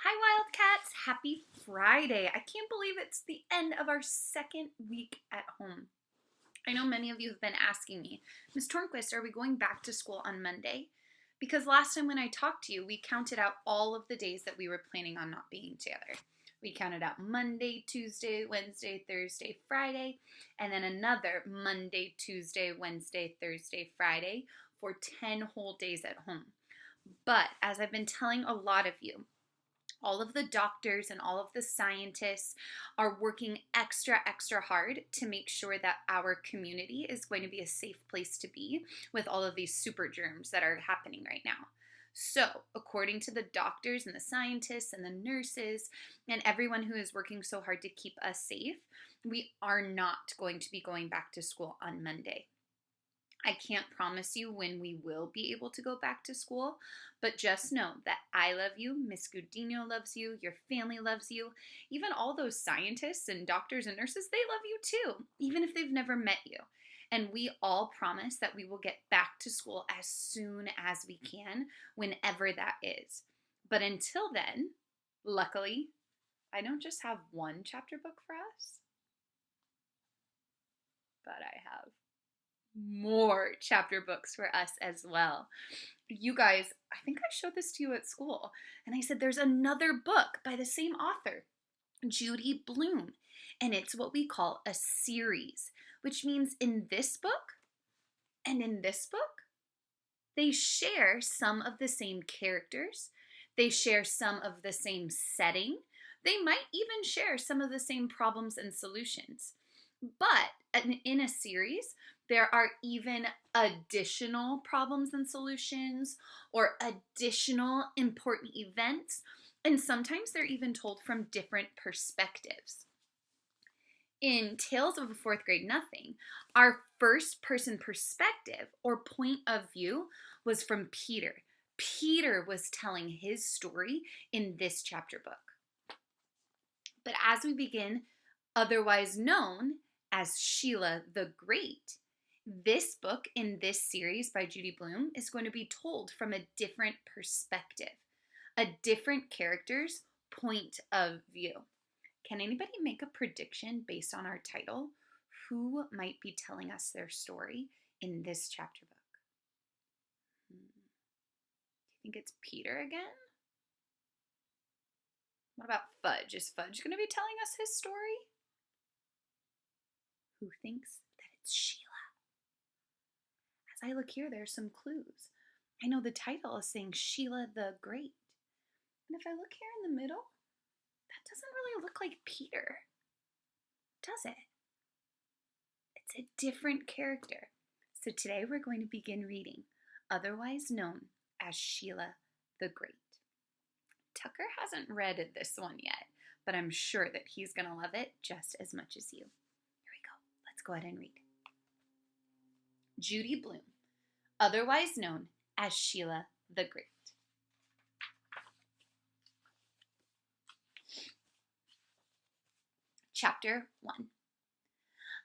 Hi, Wildcats. Happy Friday. I can't believe it's the end of our second week at home. I know many of you have been asking me, Ms. Tornquist, are we going back to school on Monday? Because last time when I talked to you, we counted out all of the days that we were planning on not being together. We counted out Monday, Tuesday, Wednesday, Thursday, Friday, and then another Monday, Tuesday, Wednesday, Thursday, Friday for 10 whole days at home. But as I've been telling a lot of you, all of the doctors and all of the scientists are working extra hard to make sure that our community is going to be a safe place to be with all of these super germs that are happening right now. So, according to the doctors and the scientists and the nurses and everyone who is working so hard to keep us safe, we are not going to be going back to school on Monday. I can't promise you when we will be able to go back to school, but just know that I love you, Miss Gudino loves you, your family loves you, even all those scientists and doctors and nurses, they love you too, even if they've never met you. And we all promise that we will get back to school as soon as we can, whenever that is. But until then, luckily, I don't just have one chapter book for us, but I have more chapter books for us as well. You guys, I think I showed this to you at school, and I said there's another book by the same author, Judy Blume, and it's what we call a series, which means in this book and in this book, they share some of the same characters, they share some of the same setting, they might even share some of the same problems and solutions. But in a series, there are even additional problems and solutions or additional important events, and sometimes they're even told from different perspectives. In Tales of a Fourth Grade Nothing, our first person perspective or point of view was from Peter. Peter was telling his story in this chapter book. But as we begin, otherwise known as Sheila the Great, this book in this series by Judy Blume is going to be told from a different perspective, a different character's point of view. Can anybody make a prediction based on our title? Who might be telling us their story in this chapter book? Do you think it's Peter again? What about Fudge? Is Fudge going to be telling us his story? Who thinks that it's Sheila? As I look here, there's some clues. I know the title is saying Sheila the Great. And if I look here in the middle, that doesn't really look like Peter, does it? It's a different character. So today we're going to begin reading, otherwise known as Sheila the Great. Tucker hasn't read this one yet, but I'm sure that he's going to love it just as much as you. Here we go. Let's go ahead and read. Judy Blume, otherwise known as Sheila the Great. Chapter 1.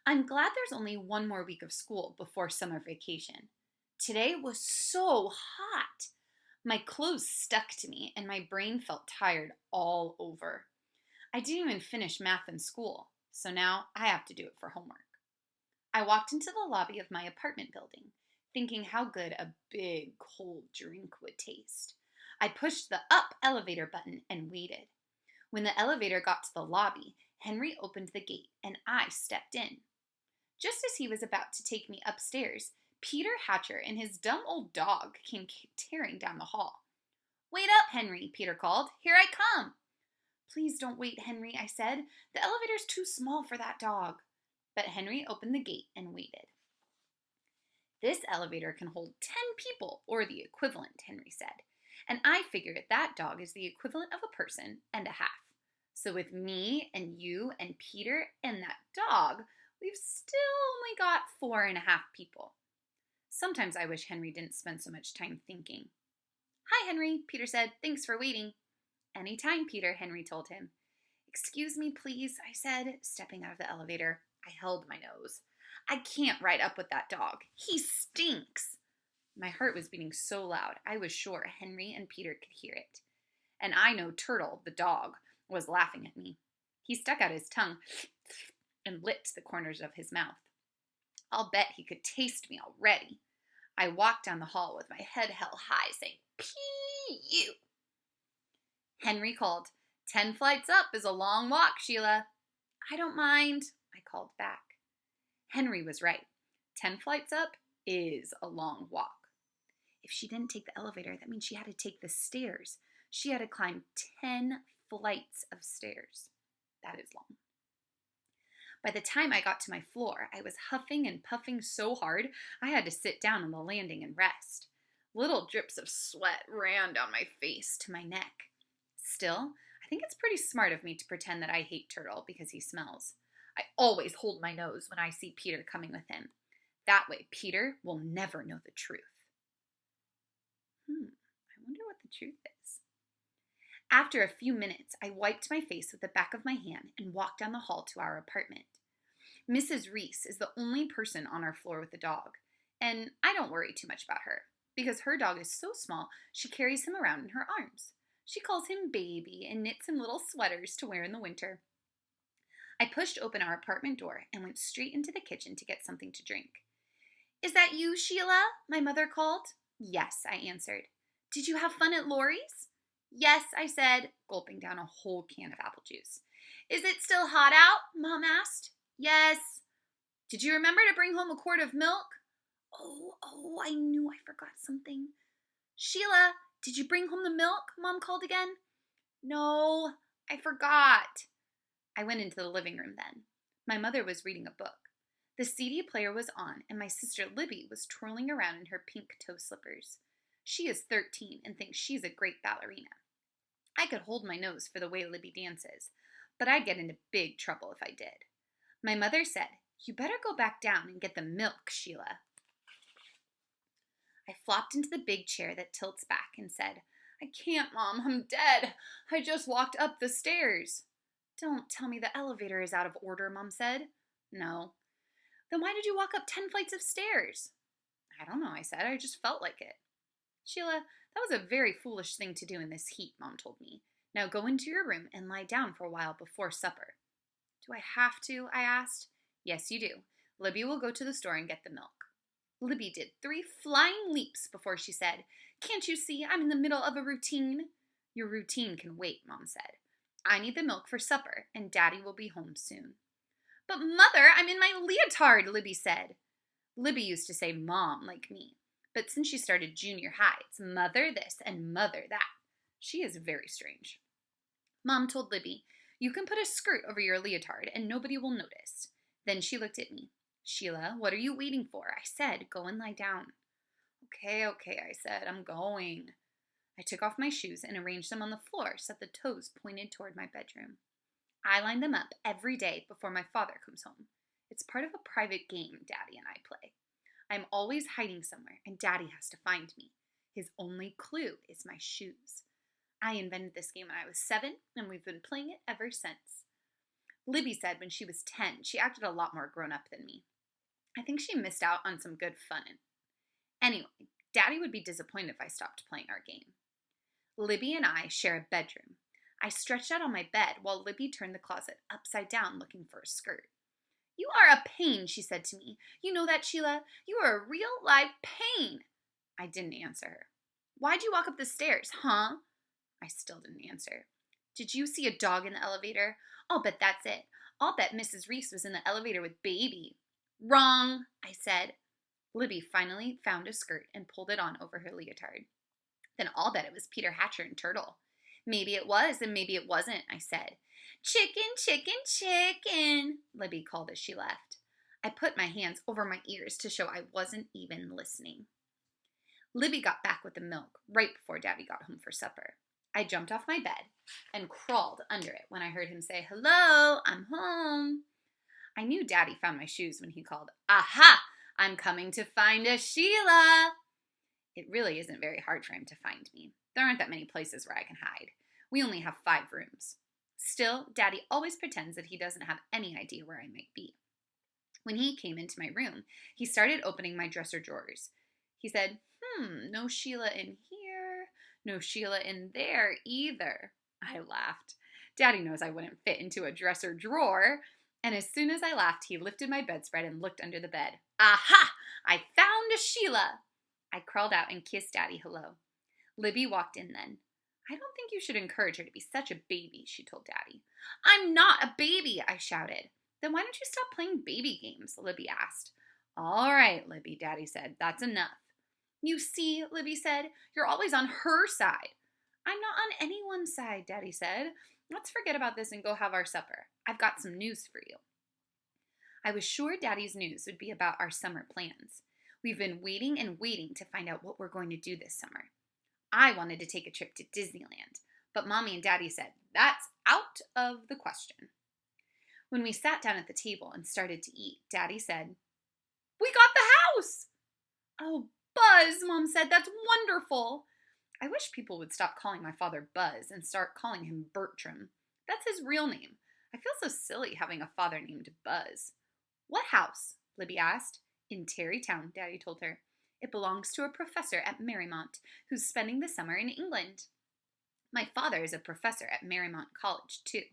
I'm glad there's only one more week of school before summer vacation. Today was so hot. My clothes stuck to me and my brain felt tired all over. I didn't even finish math in school, so now I have to do it for homework. I walked into the lobby of my apartment building, thinking how good a big cold drink would taste. I pushed the up elevator button and waited. When the elevator got to the lobby, Henry opened the gate and I stepped in. Just as he was about to take me upstairs, Peter Hatcher and his dumb old dog came tearing down the hall. "Wait up, Henry," Peter called. "Here I come." "Please don't wait, Henry," I said. "The elevator's too small for that dog." But Henry opened the gate and waited. "This elevator can hold 10 people, or the equivalent," Henry said. "And I figure that dog is the equivalent of a person and a half. So with me and you and Peter and that dog, we've still only got 4.5 people." Sometimes I wish Henry didn't spend so much time thinking. "Hi, Henry," Peter said. "Thanks for waiting." "Anytime, Peter," Henry told him. "Excuse me, please," I said, stepping out of the elevator. I held my nose. "I can't ride up with that dog. He stinks." My heart was beating so loud, I was sure Henry and Peter could hear it. And I know Turtle, the dog, was laughing at me. He stuck out his tongue and licked the corners of his mouth. I'll bet he could taste me already. I walked down the hall with my head held high, saying, "Pee-you." Henry called, 10 flights up is a long walk, Sheila." "I don't mind," I called back. Henry was right. 10 flights up is a long walk. If she didn't take the elevator, that means she had to take the stairs. She had to climb 10 flights of stairs. That is long. By the time I got to my floor, I was huffing and puffing so hard I had to sit down on the landing and rest. Little drips of sweat ran down my face to my neck. Still, I think it's pretty smart of me to pretend that I hate Turtle because he smells. I always hold my nose when I see Peter coming with him. That way, Peter will never know the truth. I wonder what the truth is. After a few minutes, I wiped my face with the back of my hand and walked down the hall to our apartment. Mrs. Reese is the only person on our floor with a dog, and I don't worry too much about her, because her dog is so small she carries him around in her arms. She calls him baby and knits him little sweaters to wear in the winter. I pushed open our apartment door and went straight into the kitchen to get something to drink. "Is that you, Sheila?" my mother called. "Yes," I answered. "Did you have fun at Lori's?" "Yes," I said, gulping down a whole can of apple juice. "Is it still hot out?" Mom asked. "Yes." "Did you remember to bring home a quart of milk?" Oh, I knew I forgot something. "Sheila, did you bring home the milk?" Mom called again. "No, I forgot." I went into the living room then. My mother was reading a book. The CD player was on, and my sister Libby was twirling around in her pink toe slippers. She is 13 and thinks she's a great ballerina. I could hold my nose for the way Libby dances, but I'd get into big trouble if I did. My mother said, "You better go back down and get the milk, Sheila." I flopped into the big chair that tilts back and said, "I can't, Mom, I'm dead. I just walked up the stairs." "Don't tell me the elevator is out of order," Mom said. "No." "Then why did you walk up 10 flights of stairs?" "I don't know," I said. "I just felt like it." "Sheila, that was a very foolish thing to do in this heat," Mom told me. "Now go into your room and lie down for a while before supper." "Do I have to?" I asked. "Yes, you do. Libby will go to the store and get the milk." Libby did 3 flying leaps before she said, "Can't you see I'm in the middle of a routine?" "Your routine can wait," Mom said. "I need the milk for supper, and Daddy will be home soon." "But Mother, I'm in my leotard," Libby said. Libby used to say Mom like me, but since she started junior high, it's Mother this and Mother that. She is very strange. Mom told Libby, "You can put a skirt over your leotard and nobody will notice." Then she looked at me. "Sheila, what are you waiting for?" I said, "Go and lie down." Okay, I said, "I'm going." I took off my shoes and arranged them on the floor so that the toes pointed toward my bedroom. I line them up every day before my father comes home. It's part of a private game Daddy and I play. I'm always hiding somewhere, and Daddy has to find me. His only clue is my shoes. I invented this game when I was 7, and we've been playing it ever since. Libby said when she was 10, she acted a lot more grown up than me. I think she missed out on some good fun. Anyway, Daddy would be disappointed if I stopped playing our game. Libby and I share a bedroom. I stretched out on my bed while Libby turned the closet upside down looking for a skirt. "You are a pain," she said to me. "You know that, Sheila? You are a real live pain." I didn't answer her. "Why'd you walk up the stairs, huh?" I still didn't answer. "Did you see a dog in the elevator?" "I'll bet that's it. I'll bet Mrs. Reese was in the elevator with baby." "Wrong," I said. Libby finally found a skirt and pulled it on over her leotard. "Then I'll bet it was Peter Hatcher and Turtle." "Maybe it was, and maybe it wasn't," I said. "Chicken, chicken, chicken," Libby called as she left. I put my hands over my ears to show I wasn't even listening. Libby got back with the milk right before Daddy got home for supper. I jumped off my bed and crawled under it when I heard him say, "Hello, I'm home." I knew Daddy found my shoes when he called, "Aha! I'm coming to find a Sheila." It really isn't very hard for him to find me. There aren't that many places where I can hide. We only have 5 rooms. Still, Daddy always pretends that he doesn't have any idea where I might be. When he came into my room, he started opening my dresser drawers. He said, "No Sheila in here, No Sheila in there either. I laughed. Daddy knows I wouldn't fit into a dresser drawer. And as soon as I laughed, he lifted my bedspread and looked under the bed. Aha! I found a Sheila! I crawled out and kissed Daddy hello. Libby walked in then. I don't think you should encourage her to be such a baby, she told Daddy. I'm not a baby, I shouted. Then why don't you stop playing baby games, Libby asked. All right, Libby, Daddy said. That's enough. You see, Libby said, you're always on her side. I'm not on anyone's side, Daddy said. Let's forget about this and go have our supper. I've got some news for you. I was sure Daddy's news would be about our summer plans. We've been waiting and waiting to find out what we're going to do this summer. I wanted to take a trip to Disneyland, but Mommy and Daddy said, that's out of the question. When we sat down at the table and started to eat, Daddy said, we got the house! Oh, Buzz, Mom said, that's wonderful. I wish people would stop calling my father Buzz and start calling him Bertram. That's his real name. I feel so silly having a father named Buzz. What house? Libby asked. In Tarrytown, Daddy told her. It belongs to a professor at Marymount who's spending the summer in England. My father is a professor at Marymount College, too.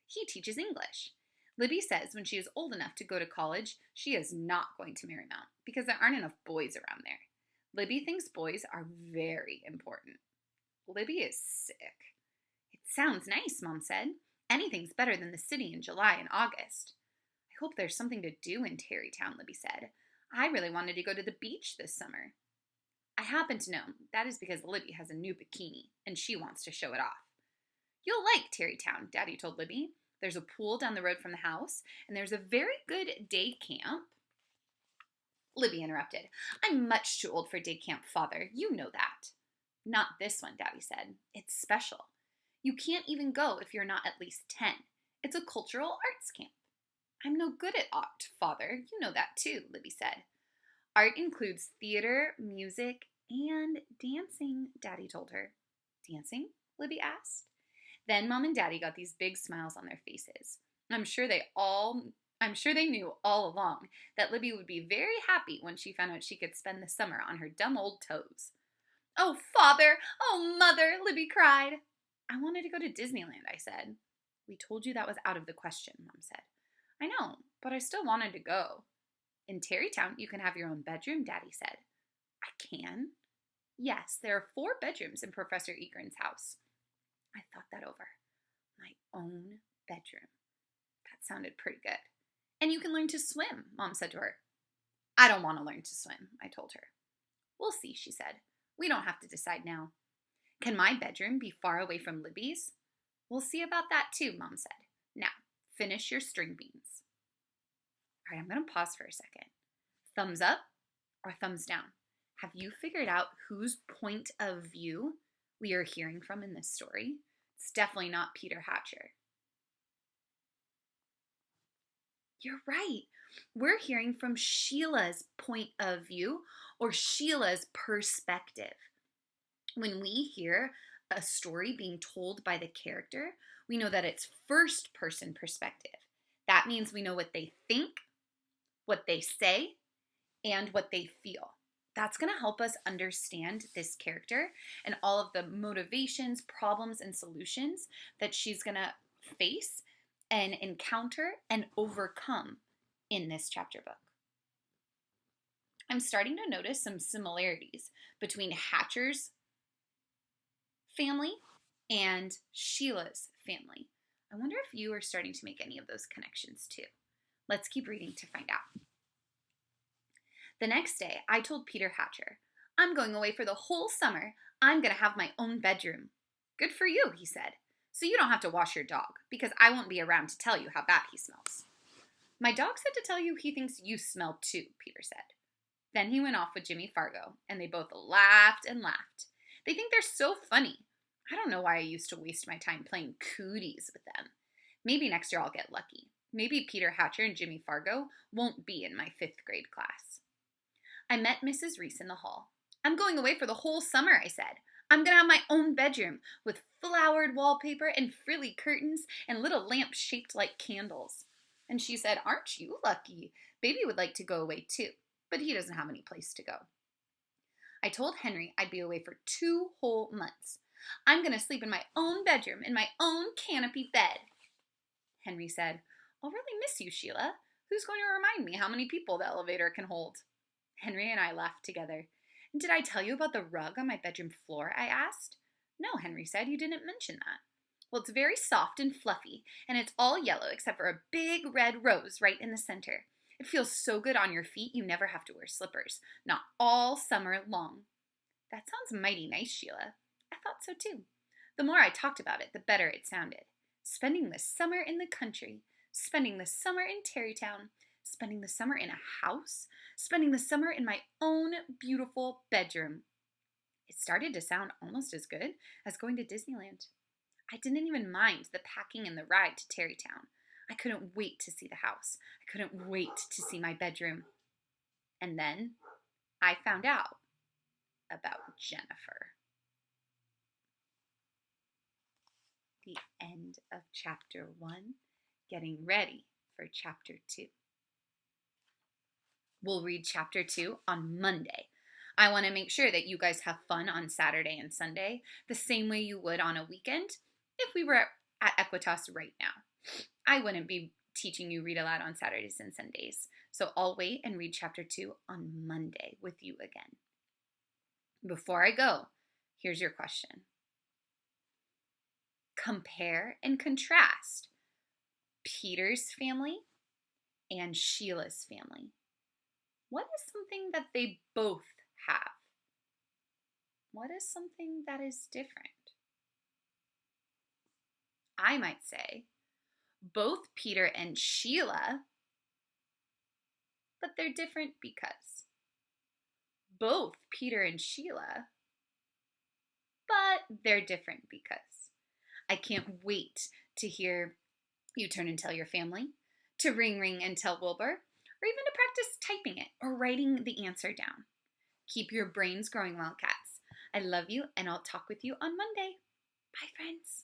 He teaches English. Libby says when she is old enough to go to college, she is not going to Marymount because there aren't enough boys around there. Libby thinks boys are very important. Libby is sick. It sounds nice, Mom said. Anything's better than the city in July and August. I hope there's something to do in Tarrytown, Libby said. I really wanted to go to the beach this summer. I happen to know that is because Libby has a new bikini, and she wants to show it off. You'll like Tarrytown, Daddy told Libby. There's a pool down the road from the house, and there's a very good day camp. Libby interrupted. I'm much too old for day camp, Father. You know that. Not this one, Daddy said. It's special. You can't even go if you're not at least 10. It's a cultural arts camp. I'm no good at art, Father. You know that too, Libby said. Art includes theater, music, and dancing, Daddy told her. Dancing? Libby asked. Then Mom and Daddy got these big smiles on their faces. I'm sure they knew all along that Libby would be very happy when she found out she could spend the summer on her dumb old toes. Oh, Father! Oh, Mother! Libby cried. I wanted to go to Disneyland, I said. We told you that was out of the question, Mom said. I know, but I still wanted to go. In Tarrytown, you can have your own bedroom, Daddy said. I can? Yes, there are 4 bedrooms in Professor Egren's house. I thought that over. My own bedroom. That sounded pretty good. And you can learn to swim, Mom said to her. I don't want to learn to swim, I told her. We'll see, she said. We don't have to decide now. Can my bedroom be far away from Libby's? We'll see about that too, Mom said. Now, finish your string beans. All right, I'm going to pause for a second. Thumbs up or thumbs down? Have you figured out whose point of view we are hearing from in this story? It's definitely not Peter Hatcher. You're right. We're hearing from Sheila's point of view or Sheila's perspective. When we hear a story being told by the character, we know that it's first person perspective. That means we know what they think, what they say, and what they feel. That's going to help us understand this character and all of the motivations, problems, and solutions that she's going to face and encounter and overcome in this chapter book. I'm starting to notice some similarities between Hatcher's family and Sheila's family. I wonder if you are starting to make any of those connections too. Let's keep reading to find out. The next day, I told Peter Hatcher, I'm going away for the whole summer. I'm going to have my own bedroom. Good for you, he said. So you don't have to wash your dog, because I won't be around to tell you how bad he smells. My dog said to tell you he thinks you smell too, Peter said. Then he went off with Jimmy Fargo, and they both laughed and laughed. They think they're so funny. I don't know why I used to waste my time playing cooties with them. Maybe next year I'll get lucky. Maybe Peter Hatcher and Jimmy Fargo won't be in my 5th grade class. I met Mrs. Reese in the hall. I'm going away for the whole summer, I said. I'm going to have my own bedroom with flowered wallpaper and frilly curtains and little lamps shaped like candles. And she said, aren't you lucky? Baby would like to go away too, but he doesn't have any place to go. I told Henry I'd be away for 2 whole months. I'm going to sleep in my own bedroom, in my own canopy bed. Henry said, I'll really miss you, Sheila. Who's going to remind me how many people the elevator can hold? Henry and I laughed together. Did I tell you about the rug on my bedroom floor? I asked. No, Henry said, you didn't mention that. Well, it's very soft and fluffy, and it's all yellow except for a big red rose right in the center. It feels so good on your feet you never have to wear slippers, not all summer long. That sounds mighty nice, Sheila. I thought so too. The more I talked about it, the better it sounded. Spending the summer in the country, spending the summer in Tarrytown, spending the summer in a house, spending the summer in my own beautiful bedroom. It started to sound almost as good as going to Disneyland. I didn't even mind the packing and the ride to Tarrytown. I couldn't wait to see the house. I couldn't wait to see my bedroom. And then I found out about Jennifer. The end of chapter 1, getting ready for chapter 2. We'll read chapter 2 on Monday. I want to make sure that you guys have fun on Saturday and Sunday, the same way you would on a weekend if we were at Equitas right now. I wouldn't be teaching you read aloud on Saturdays and Sundays, so I'll wait and read chapter 2 on Monday with you again. Before I go, here's your question. Compare and contrast Peter's family and Sheila's family. What is something that they both have? What is something that is different? I might say both Peter and Sheila, but they're different because. Both Peter and Sheila, but they're different because. I can't wait to hear you turn and tell your family, to ring ring and tell Wilbur, or even to practice typing it or writing the answer down. Keep your brains growing, Wildcats. I love you, and I'll talk with you on Monday. Bye, friends.